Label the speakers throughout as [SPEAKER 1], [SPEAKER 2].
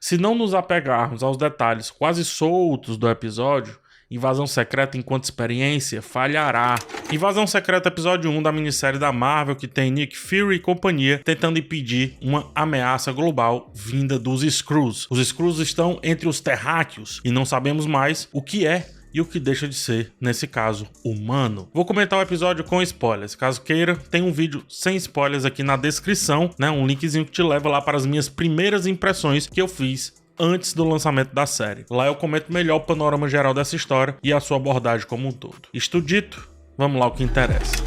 [SPEAKER 1] Se não nos apegarmos aos detalhes quase soltos do episódio, Invasão Secreta enquanto experiência falhará. Invasão Secreta episódio 1 da minissérie da Marvel que tem Nick Fury e companhia tentando impedir uma ameaça global vinda dos Skrulls. Os Skrulls estão entre os terráqueos e não sabemos mais o que é e o que deixa de ser, nesse caso, humano. Vou comentar o episódio com spoilers. Caso queira, tem um vídeo sem spoilers aqui na descrição, né? Um linkzinho que te leva lá para as minhas primeiras impressões que eu fiz antes do lançamento da série. Lá eu comento melhor o panorama geral dessa história e a sua abordagem como um todo. Isto dito, vamos lá ao que interessa.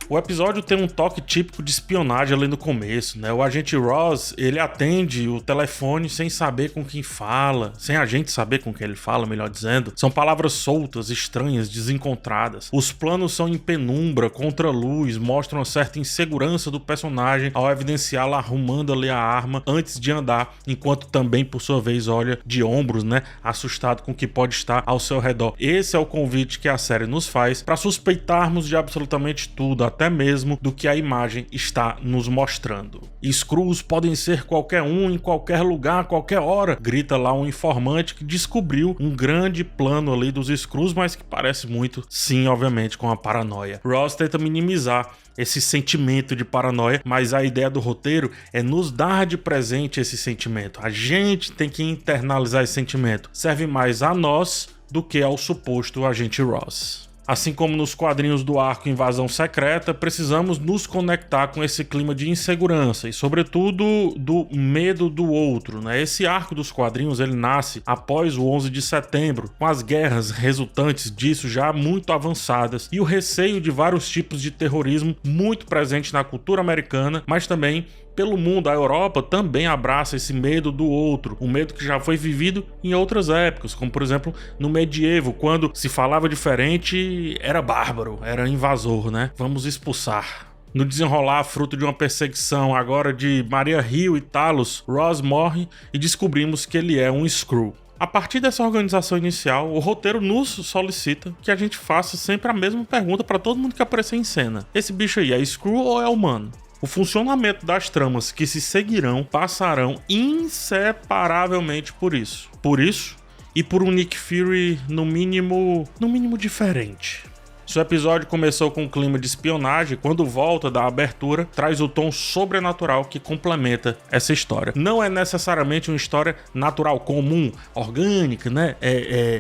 [SPEAKER 1] O episódio tem um toque típico de espionagem ali no começo, né? O agente Ross, ele atende o telefone sem saber com quem fala, sem a gente saber com quem ele fala, melhor dizendo. São palavras soltas, estranhas, desencontradas. Os planos são em penumbra, contra a luz, mostram uma certa insegurança do personagem ao evidenciá-la arrumando ali a arma antes de andar, enquanto também, por sua vez, olha de ombros, né? Assustado com o que pode estar ao seu redor. Esse é o convite que a série nos faz para suspeitarmos de absolutamente tudo, até mesmo do que a imagem está nos mostrando. Skrulls podem ser qualquer um, em qualquer lugar, a qualquer hora, grita lá um informante que descobriu um grande plano ali dos Skrulls, mas que parece muito, sim, obviamente, com a paranoia. Ross tenta minimizar esse sentimento de paranoia, mas a ideia do roteiro é nos dar de presente esse sentimento. A gente tem que internalizar esse sentimento. Serve mais a nós do que ao suposto agente Ross. Assim como nos quadrinhos do arco Invasão Secreta, precisamos nos conectar com esse clima de insegurança e, sobretudo, do medo do outro, né? Esse arco dos quadrinhos ele nasce após o 11 de setembro, com as guerras resultantes disso já muito avançadas e o receio de vários tipos de terrorismo muito presente na cultura americana, mas também pelo mundo. A Europa também abraça esse medo do outro, um medo que já foi vivido em outras épocas, como por exemplo no medievo, quando se falava diferente, era bárbaro, era invasor, né? Vamos expulsar. No desenrolar, fruto de uma perseguição agora de Maria Hill e Talos, Ross morre e descobrimos que ele é um Skrull. A partir dessa organização inicial, o roteiro nos solicita que a gente faça sempre a mesma pergunta para todo mundo que aparecer em cena. Esse bicho aí é Skrull ou é humano? O funcionamento das tramas que se seguirão passarão inseparavelmente por isso. Por isso e por um Nick Fury no mínimo diferente. Se o episódio começou com um clima de espionagem, quando volta da abertura, traz o tom sobrenatural que complementa essa história. Não é necessariamente uma história natural, comum, orgânica, né?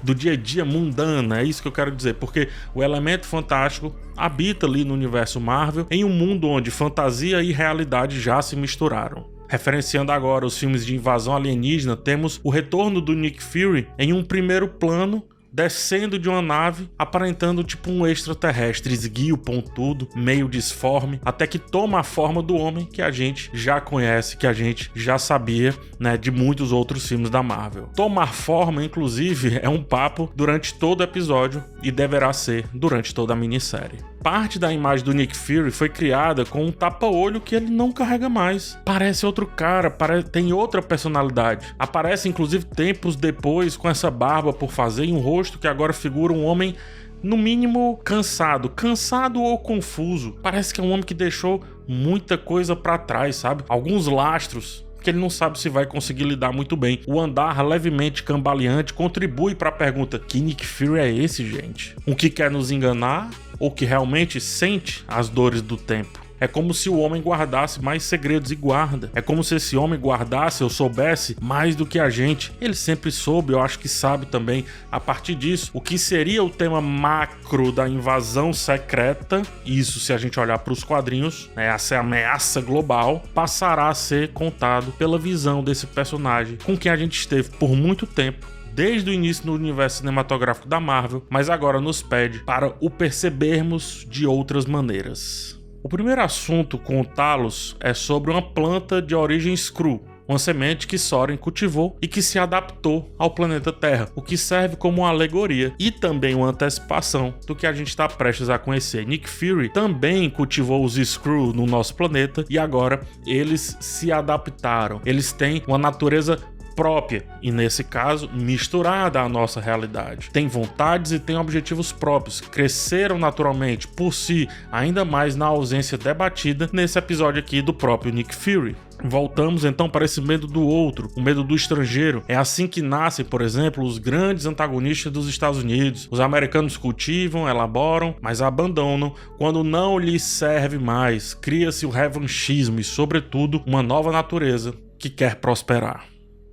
[SPEAKER 1] Do dia a dia mundana, é isso que eu quero dizer, porque o elemento fantástico habita ali no universo Marvel, em um mundo onde fantasia e realidade já se misturaram. Referenciando agora os filmes de invasão alienígena, temos o retorno do Nick Fury em um primeiro plano, descendo de uma nave, aparentando tipo um extraterrestre, esguio, pontudo, meio disforme, até que toma a forma do homem que a gente já conhece, que a gente já sabia, né, de muitos outros filmes da Marvel. Tomar forma, inclusive, é um papo durante todo o episódio e deverá ser durante toda a minissérie. Parte da imagem do Nick Fury foi criada com um tapa-olho que ele não carrega mais. Parece outro cara, tem outra personalidade. Aparece inclusive tempos depois com essa barba por fazer e um rosto que agora figura um homem no mínimo cansado ou confuso. Parece que é um homem que deixou muita coisa pra trás, sabe? Alguns lastros que ele não sabe se vai conseguir lidar muito bem. O andar levemente cambaleante contribui para a pergunta: que Nick Fury é esse, gente? Um que quer nos enganar ou que realmente sente as dores do tempo? É como se o homem guardasse mais segredos e guarda. É como se esse homem guardasse ou soubesse mais do que a gente. Ele sempre soube, eu acho que sabe também. A partir disso, o que seria o tema macro da invasão secreta, isso se a gente olhar para os quadrinhos, né, essa ameaça global, passará a ser contado pela visão desse personagem com quem a gente esteve por muito tempo, desde o início no universo cinematográfico da Marvel, mas agora nos pede para o percebermos de outras maneiras. O primeiro assunto com o Talos é sobre uma planta de origem Skrull, uma semente que Soren cultivou e que se adaptou ao planeta Terra, o que serve como uma alegoria e também uma antecipação do que a gente está prestes a conhecer. Nick Fury também cultivou os Skrull no nosso planeta e agora eles se adaptaram. Eles têm uma natureza própria e, nesse caso, misturada à nossa realidade. Têm vontades e têm objetivos próprios, cresceram naturalmente por si, ainda mais na ausência debatida nesse episódio aqui do próprio Nick Fury. Voltamos então para esse medo do outro, o medo do estrangeiro. É assim que nascem, por exemplo, os grandes antagonistas dos Estados Unidos. Os americanos cultivam, elaboram, mas abandonam quando não lhes serve mais. Cria-se o revanchismo e, sobretudo, uma nova natureza que quer prosperar.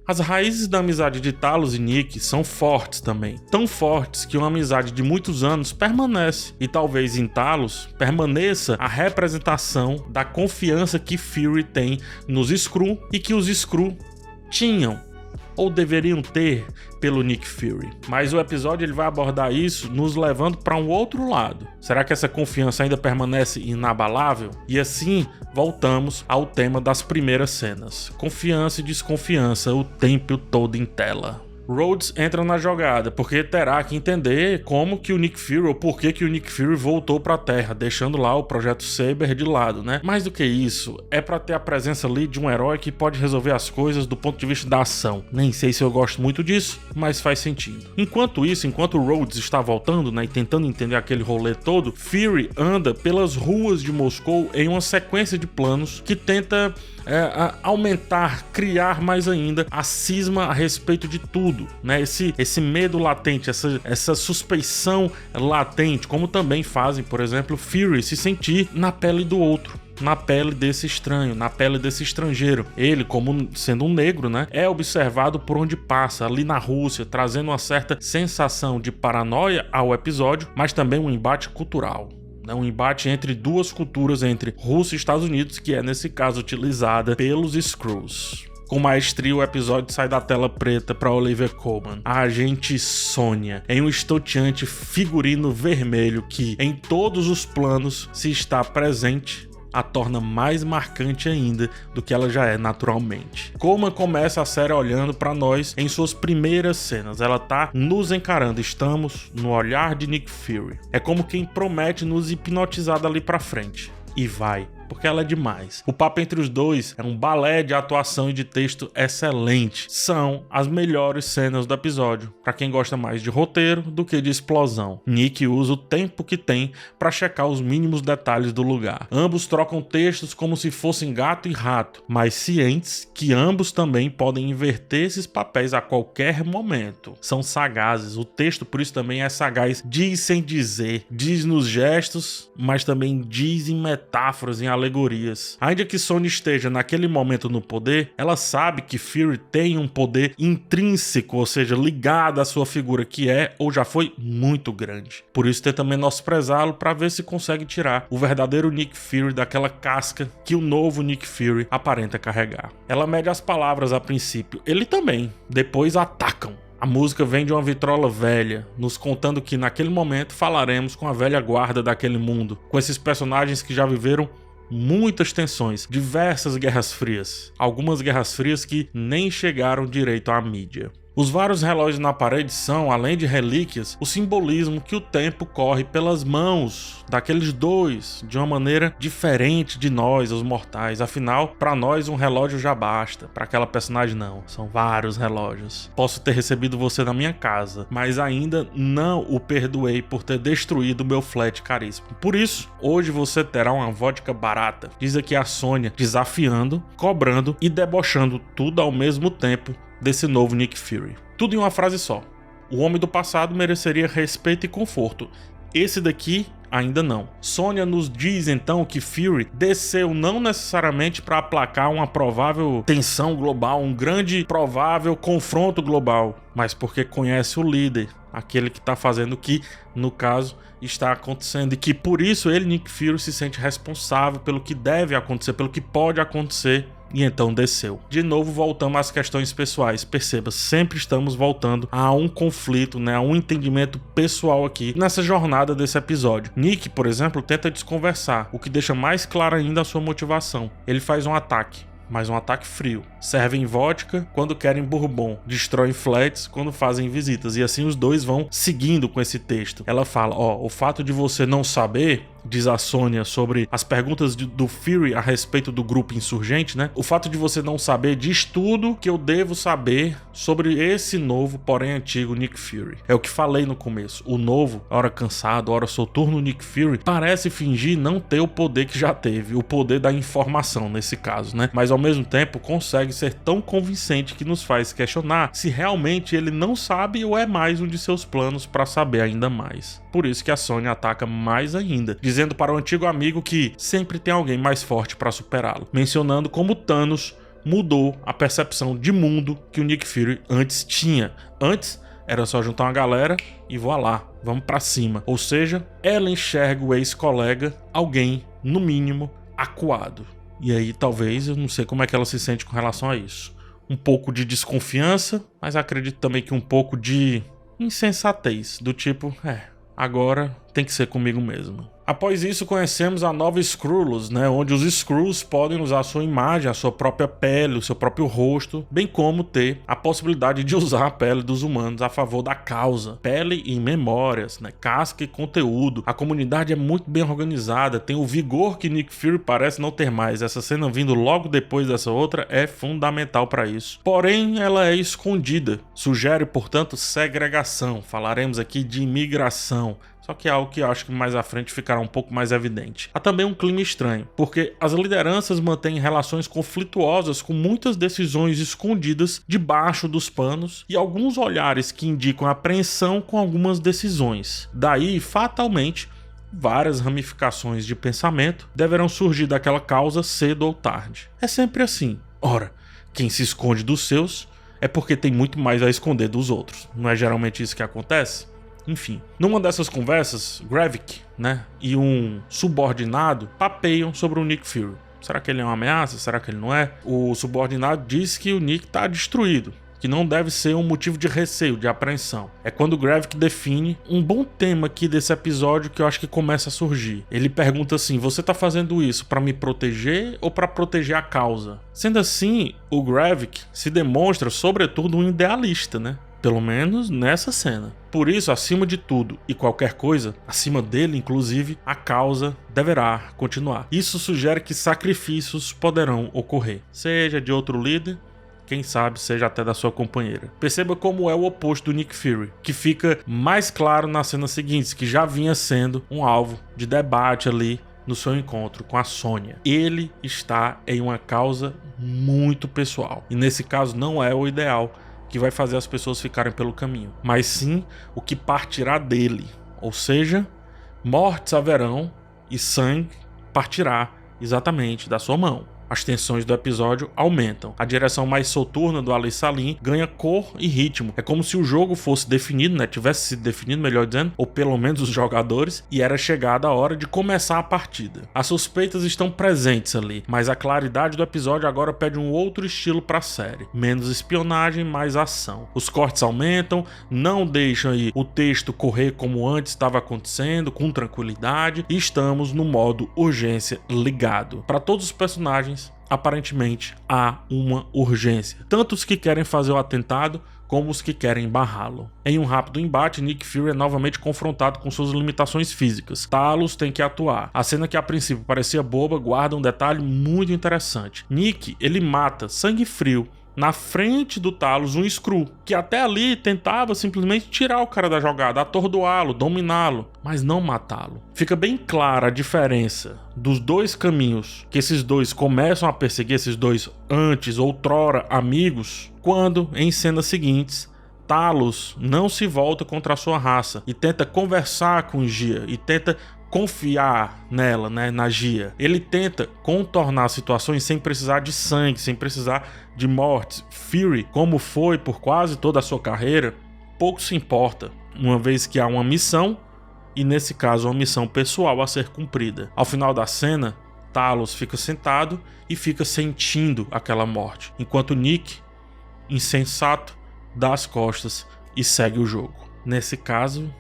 [SPEAKER 1] As raízes da amizade de Talos e Nick são fortes também, tão fortes que uma amizade de muitos anos permanece, e talvez em Talos permaneça a representação da confiança que Fury tem nos Skrull e que os Skrull tinham ou deveriam ter pelo Nick Fury. Mas o episódio ele vai abordar isso nos levando para um outro lado. Será que essa confiança ainda permanece inabalável? E assim voltamos ao tema das primeiras cenas. Confiança e desconfiança o tempo todo em tela. Rhodes entra na jogada, porque terá que entender como que o Nick Fury, ou por que o Nick Fury voltou pra Terra, deixando lá o Projeto Saber de lado, né? Mais do que isso, é pra ter a presença ali de um herói que pode resolver as coisas do ponto de vista da ação. Nem sei se eu gosto muito disso, mas faz sentido. Enquanto isso, enquanto o Rhodes está voltando, né, e tentando entender aquele rolê todo, Fury anda pelas ruas de Moscou em uma sequência de planos que tenta aumentar, criar mais ainda a cisma a respeito de tudo, né? Esse medo latente, essa suspeição latente, como também fazem, por exemplo, Fury se sentir na pele do outro, na pele desse estranho, na pele desse estrangeiro. Ele, como sendo um negro, né, é observado por onde passa, ali na Rússia, trazendo uma certa sensação de paranoia ao episódio, mas também um embate cultural. Um embate entre duas culturas, entre Rússia e Estados Unidos, que é nesse caso utilizada pelos Skrulls. Com maestria, o episódio sai da tela preta para Olivia Colman, a agente Sônia, em um estonteante figurino vermelho que, em todos os planos, se está presente, a torna mais marcante ainda do que ela já é naturalmente. Colman começa a série olhando para nós em suas primeiras cenas. Ela tá nos encarando, estamos no olhar de Nick Fury. É como quem promete nos hipnotizar dali para frente. E vai. Porque ela é demais. O papo entre os dois é um balé de atuação e de texto excelente. São as melhores cenas do episódio, para quem gosta mais de roteiro do que de explosão. Nick usa o tempo que tem para checar os mínimos detalhes do lugar. Ambos trocam textos como se fossem gato e rato, mas cientes que ambos também podem inverter esses papéis a qualquer momento. São sagazes. O texto, por isso, também é sagaz. Diz sem dizer. Diz nos gestos, mas também diz em metáforas, em alegorias. Ainda que Sônia esteja naquele momento no poder, ela sabe que Fury tem um poder intrínseco, ou seja, ligado à sua figura, que é ou já foi muito grande. Por isso tenta menosprezá-lo para ver se consegue tirar o verdadeiro Nick Fury daquela casca que o novo Nick Fury aparenta carregar. Ela mede as palavras a princípio, ele também, depois atacam. A música vem de uma vitrola velha, nos contando que naquele momento falaremos com a velha guarda daquele mundo, com esses personagens que já viveram muitas tensões, diversas guerras frias, algumas guerras frias que nem chegaram direito à mídia. Os vários relógios na parede são, além de relíquias, o simbolismo que o tempo corre pelas mãos daqueles dois, de uma maneira diferente de nós, os mortais. Afinal, para nós um relógio já basta, para aquela personagem não, são vários relógios. Posso ter recebido você na minha casa, mas ainda não o perdoei por ter destruído meu flat caríssimo. Por isso, hoje você terá uma vodka barata, diz aqui a Sônia, desafiando, cobrando e debochando tudo ao mesmo tempo desse novo Nick Fury. Tudo em uma frase só. O homem do passado mereceria respeito e conforto. Esse daqui ainda não. Sônia nos diz então que Fury desceu não necessariamente para aplacar uma provável tensão global, um grande provável confronto global, mas porque conhece o líder, aquele que está fazendo o que, no caso, está acontecendo, e que por isso ele, Nick Fury, se sente responsável pelo que deve acontecer, pelo que pode acontecer. E então desceu. De novo voltamos às questões pessoais. Perceba, sempre estamos voltando a um conflito, né, a um entendimento pessoal aqui nessa jornada desse episódio. Nick, por exemplo, tenta desconversar, o que deixa mais clara ainda a sua motivação. Ele faz um ataque, mas um ataque frio. Servem vodka quando querem bourbon, destroem flats quando fazem visitas, e assim os dois vão seguindo com esse texto. Ela fala, o fato de você não saber diz a Sônia sobre as perguntas do Fury a respeito do grupo insurgente, né? O fato de você não saber diz tudo que eu devo saber sobre esse novo, porém antigo Nick Fury. É o que falei no começo. O novo, ora cansado, ora soturno Nick Fury, parece fingir não ter o poder que já teve, o poder da informação nesse caso, né? Mas ao mesmo tempo consegue ser tão convincente que nos faz questionar se realmente ele não sabe ou é mais um de seus planos para saber ainda mais. Por isso que a Sônia ataca mais ainda, dizendo para o antigo amigo que sempre tem alguém mais forte para superá-lo, mencionando como Thanos mudou a percepção de mundo que o Nick Fury antes tinha. Antes era só juntar uma galera e voar lá, vamos pra cima. Ou seja, ela enxerga o ex-colega, alguém, no mínimo, acuado. E aí talvez, eu não sei como é que ela se sente com relação a isso. Um pouco de desconfiança, mas acredito também que um pouco de insensatez, do tipo, agora tem que ser comigo mesmo. Após isso, conhecemos a nova Skrullos, né, onde os Skrulls podem usar a sua imagem, a sua própria pele, o seu próprio rosto, bem como ter a possibilidade de usar a pele dos humanos a favor da causa. Pele e memórias, né, casca e conteúdo. A comunidade é muito bem organizada, tem o vigor que Nick Fury parece não ter mais. Essa cena vindo logo depois dessa outra é fundamental para isso. Porém, ela é escondida. Sugere, portanto, segregação. Falaremos aqui de imigração. Só que é algo que eu acho que mais à frente ficará um pouco mais evidente. Há também um clima estranho, porque as lideranças mantêm relações conflituosas com muitas decisões escondidas debaixo dos panos e alguns olhares que indicam apreensão com algumas decisões. Daí, fatalmente, várias ramificações de pensamento deverão surgir daquela causa cedo ou tarde. É sempre assim. Ora, quem se esconde dos seus é porque tem muito mais a esconder dos outros. Não é geralmente isso que acontece? Enfim, numa dessas conversas, Gravik, né, e um subordinado papeiam sobre o Nick Fury. Será que ele é uma ameaça? Será que ele não é? O subordinado diz que o Nick está destruído, que não deve ser um motivo de receio, de apreensão. É quando o Gravik define um bom tema aqui desse episódio que eu acho que começa a surgir. Ele pergunta assim, você tá fazendo isso para me proteger ou para proteger a causa? Sendo assim, o Gravik se demonstra sobretudo um idealista, né? Pelo menos nessa cena. Por isso, acima de tudo e qualquer coisa, acima dele inclusive, a causa deverá continuar. Isso sugere que sacrifícios poderão ocorrer, seja de outro líder, quem sabe seja até da sua companheira. Perceba como é o oposto do Nick Fury, que fica mais claro nas cenas seguintes, que já vinha sendo um alvo de debate ali no seu encontro com a Sônia. Ele está em uma causa muito pessoal, e nesse caso não é o ideal que vai fazer as pessoas ficarem pelo caminho, mas sim o que partirá dele, ou seja, mortes haverão e sangue partirá exatamente da sua mão. As tensões do episódio aumentam. A direção mais soturna do Ali Salim ganha cor e ritmo. É como se o jogo fosse definido, né? Tivesse sido definido, melhor dizendo, ou pelo menos os jogadores, e era chegada a hora de começar a partida. As suspeitas estão presentes ali, mas a claridade do episódio agora pede um outro estilo para a série. Menos espionagem, mais ação. Os cortes aumentam, não deixam aí o texto correr como antes estava acontecendo, com tranquilidade, e estamos no modo urgência ligado. Para todos os personagens, aparentemente há uma urgência, tanto os que querem fazer o atentado como os que querem barrá-lo. Em um rápido embate, Nick Fury é novamente confrontado com suas limitações físicas. Talos tem que atuar. A cena que a princípio parecia boba guarda um detalhe muito interessante. Nick, ele mata, sangue frio, na frente do Talos, um Skrull, que até ali tentava simplesmente tirar o cara da jogada, atordoá-lo, dominá-lo, mas não matá-lo. Fica bem clara a diferença dos dois caminhos que esses dois começam a perseguir, esses dois antes, outrora amigos, quando, em cenas seguintes, Talos não se volta contra a sua raça e tenta conversar com Gia e tenta confiar nela, né, na Gia. Ele tenta contornar situações sem precisar de sangue, sem precisar de mortes. Fury, como foi por quase toda a sua carreira, pouco se importa, uma vez que há uma missão, e nesse caso uma missão pessoal a ser cumprida. Ao final da cena, Talos fica sentado e fica sentindo aquela morte, enquanto Nick, insensato, dá as costas e segue o jogo. Nesse caso,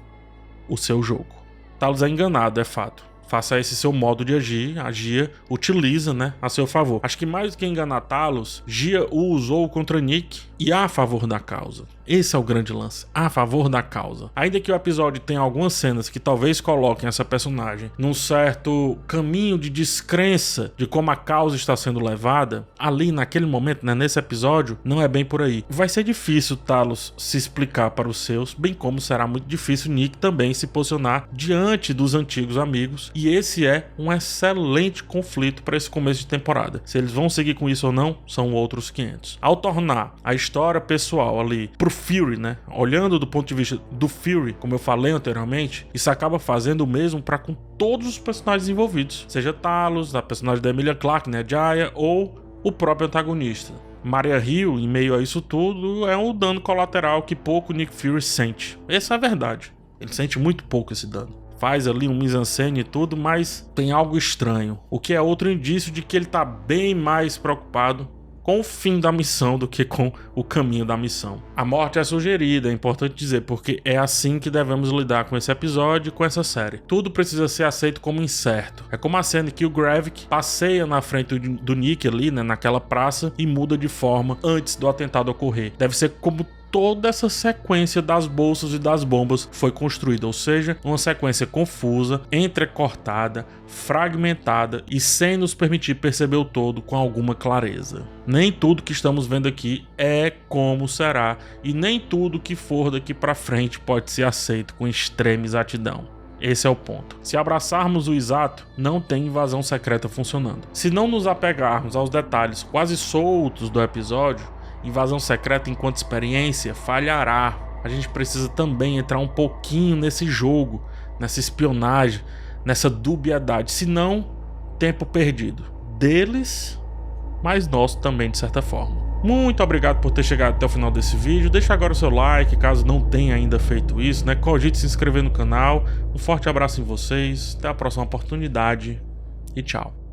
[SPEAKER 1] o seu jogo. Talos é enganado, é fato. Faça esse seu modo de agir, a Gia utiliza, né, a seu favor. Acho que mais do que enganar Talos, Gia o usou contra Nick e a favor da causa. Esse é o grande lance, a favor da causa. Ainda que o episódio tenha algumas cenas que talvez coloquem essa personagem num certo caminho de descrença de como a causa está sendo levada, ali naquele momento, né, nesse episódio, não é bem por aí. Vai ser difícil Talos se explicar para os seus, bem como será muito difícil Nick também se posicionar diante dos antigos amigos, e esse é um excelente conflito para esse começo de temporada. Se eles vão seguir com isso ou não, são outros 500. Ao tornar a história pessoal ali pro Fury, né? Olhando do ponto de vista do Fury, como eu falei anteriormente, isso acaba fazendo o mesmo para com todos os personagens envolvidos, seja Talos, a personagem da Emilia Clarke, né, Jaya, ou o próprio antagonista. Maria Hill, em meio a isso tudo, é um dano colateral que pouco Nick Fury sente. Essa é a verdade. Ele sente muito pouco esse dano. Faz ali um mise-en-scène e tudo, mas tem algo estranho, o que é outro indício de que ele tá bem mais preocupado com o fim da missão do que com o caminho da missão. A morte é sugerida, é importante dizer, porque é assim que devemos lidar com esse episódio e com essa série. Tudo precisa ser aceito como incerto. É como a cena que o Gravik passeia na frente do Nick ali, né, naquela praça, e muda de forma antes do atentado ocorrer. Deve ser como toda essa sequência das bolsas e das bombas foi construída, ou seja, uma sequência confusa, entrecortada, fragmentada e sem nos permitir perceber o todo com alguma clareza. Nem tudo que estamos vendo aqui é como será, e nem tudo que for daqui para frente pode ser aceito com extrema exatidão. Esse é o ponto. Se abraçarmos o exato, não tem invasão secreta funcionando. Se não nos apegarmos aos detalhes quase soltos do episódio, invasão secreta enquanto experiência falhará. A gente precisa também entrar um pouquinho nesse jogo, nessa espionagem, nessa dubiedade. Senão, tempo perdido. Deles, mas nosso também de certa forma. Muito obrigado por ter chegado até o final desse vídeo. Deixa agora o seu like, caso não tenha ainda feito isso, né? Cogite se inscrever no canal. Um forte abraço em vocês. Até a próxima oportunidade e tchau.